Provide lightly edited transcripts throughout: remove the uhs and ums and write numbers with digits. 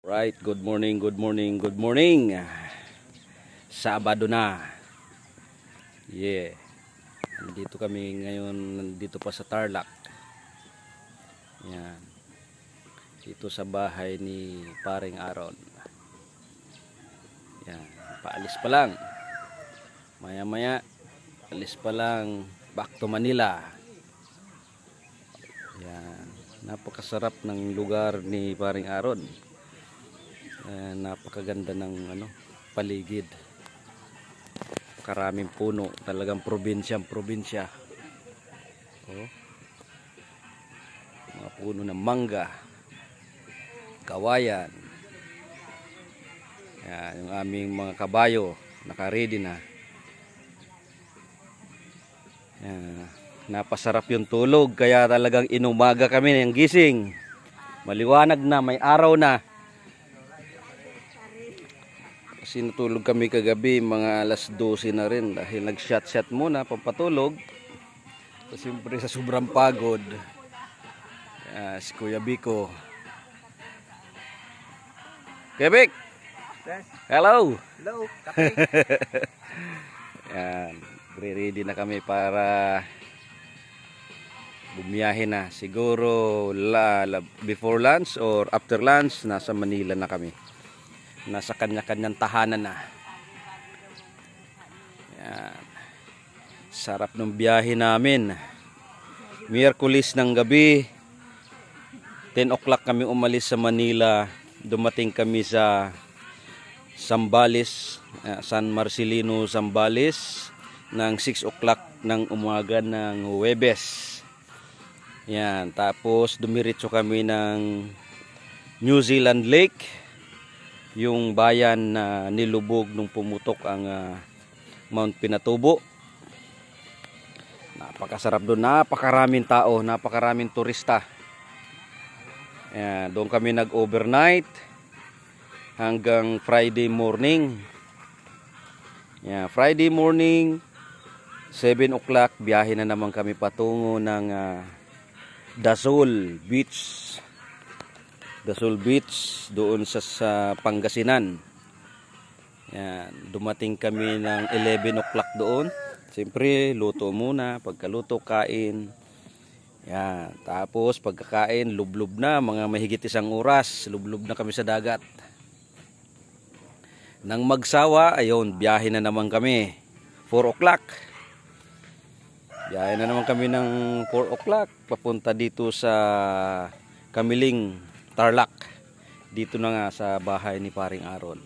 Right, good morning, good morning, good morning. Sabado na. Yeah. Nandito kami ngayon, nandito pa sa Tarlac. Yan. Dito sa bahay ni Paring Aaron. Yan, paalis pa lang. Maya-maya, alis pa lang back to Manila. Yan. Napakasarap ng lugar ni Paring Aaron. Napakaganda ng paligid. Karaming puno, talagang probinsya. Oh. Mga puno ng mangga, kawayan. Yan, yung aming mga kabayo naka-ready na. Yan, napasarap yung tulog, kaya talagang inumaga kami ng gising. Maliwanag na, may araw na. Kasi natulog kami kagabi mga alas 12 na rin dahil nag-shot muna pampatulog. Kasi siyempre sa sobrang pagod, si Kuya Biko. Kebik! Yes. Hello! Hello, Yan, ready na kami para bumiyahe na. Siguro before lunch or after lunch, nasa Manila na kami. Nasa kanya-kanyang tahanan na. Yan. Sarap ng biyahe namin. Miyerkules ng gabi, 10 o'clock kami umalis sa Manila. Dumating kami sa Zambales, San Marcelino, Zambales ng 6 o'clock ng umaga ng Huwebes. Yan. Tapos dumiretso kami ng New Zealand Lake, yung bayan na nilubog nung pumutok ang Mount Pinatubo. Napakasarap doon, napakaraming tao, napakaraming turista. Ayan, doon kami nag-overnight hanggang Friday morning. Ayan, Friday morning 7 o'clock biyahe na naman kami patungo ng Dasol Beach. Dasol Beach doon sa Pangasinan. Yan, dumating kami ng 11 o'clock doon. Siyempre, luto muna, pagkaluto kain. Yan, tapos pagkakain, lublob na, mga mahigit 1 oras, lublob na kami sa dagat. Nang magsawa, ayun, biyahe na naman kami. 4 o'clock. Biyahe na naman kami ng 4 o'clock papunta dito sa Kamiling, Tarlac. Dito na nga sa bahay ni Paring Aaron.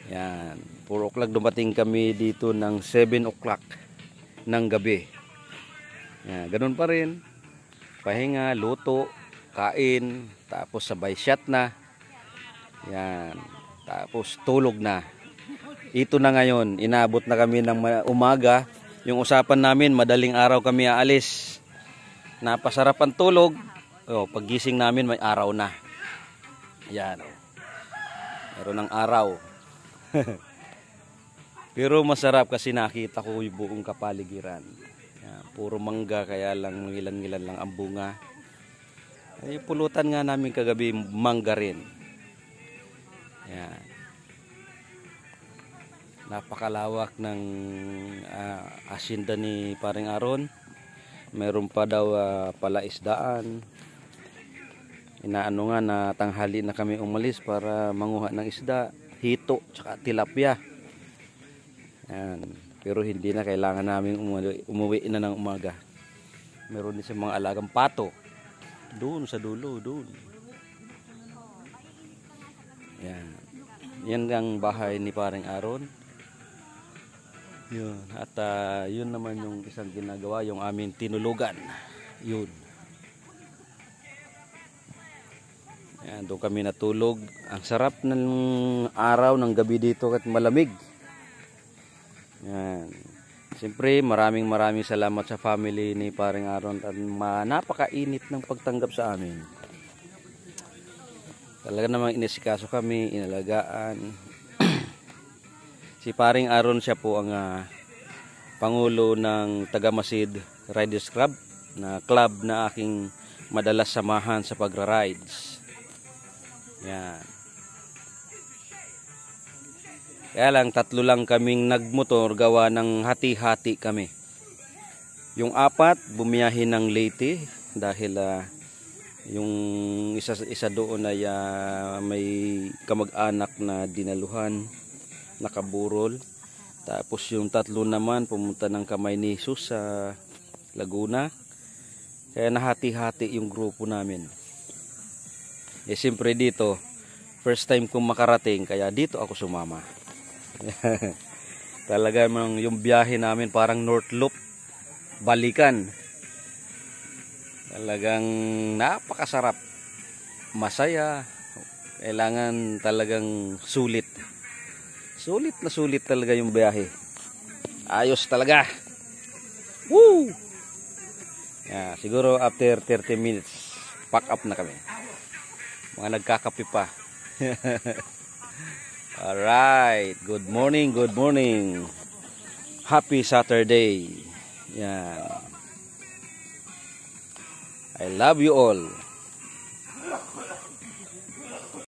Yan, 4 o'clock dumating kami dito ng 7 o'clock ng gabi. Yan, ganun pa rin. Pahinga, luto, kain, tapos sabay shot na. Yan, tapos tulog na. Ito na ngayon, inabot na kami ng umaga. Yung usapan namin, madaling araw kami aalis. Napasarap ang tulog. Paggising namin may araw na. Yan. Meron ng araw. Pero masarap kasi nakita ko yung buong kapaligiran. Yan, puro mangga, kaya lang ilan-ilan lang ang bunga. Ay, pulutan nga namin kagabi, mangga rin. Yan. Napakalawak ng asinda ni Paring Aaron. Meron pa daw palaisdaan. Inaano nga na tanghali na kami umalis para manguha ng isda, hito, tsaka tilapia. Yan. Pero hindi na, kailangan namin umuwi na ng umaga. Meron din sa mga alagang pato. Doon sa dulo, doon. Yan. Yan ang bahay ni Paring Aaron. Yun. At yun naman yung isang ginagawa, yung aming tinulugan. Yun. Yan, doon kami natulog. Ang sarap ng araw, ng gabi dito at malamig. Yan. Siyempre, maraming salamat sa family ni Paring Aaron at napakainit ng pagtanggap sa amin. Talaga namang inisikaso kami, inalagaan. Si Paring Aaron, siya po ang pangulo ng Tagamasid Riders Club, na club na aking madalas samahan sa pagra-rides. Yan. Kaya lang, 3 lang kaming nagmotor, gawa ng hati-hati kami. Yung 4, bumiyahe ng Leyte dahil yung isa doon ay may kamag-anak na dinaluhan, nakaburol. Tapos yung 3 naman pumunta ng Kamay ni Jesus sa Laguna. Kaya nahati-hati yung grupo namin. Siyempre dito, first time kong makarating, kaya dito ako sumama. Talaga yung biyahe namin parang North Loop, balikan. Talagang napakasarap, masaya, kailangan talagang sulit. Sulit na sulit talaga yung biyahe. Ayos talaga. Woo! Yeah, siguro after 30 minutes, pack up na kami. Mga nagkakape pa. Alright, good morning, good morning. Happy Saturday. Yan. I love you all.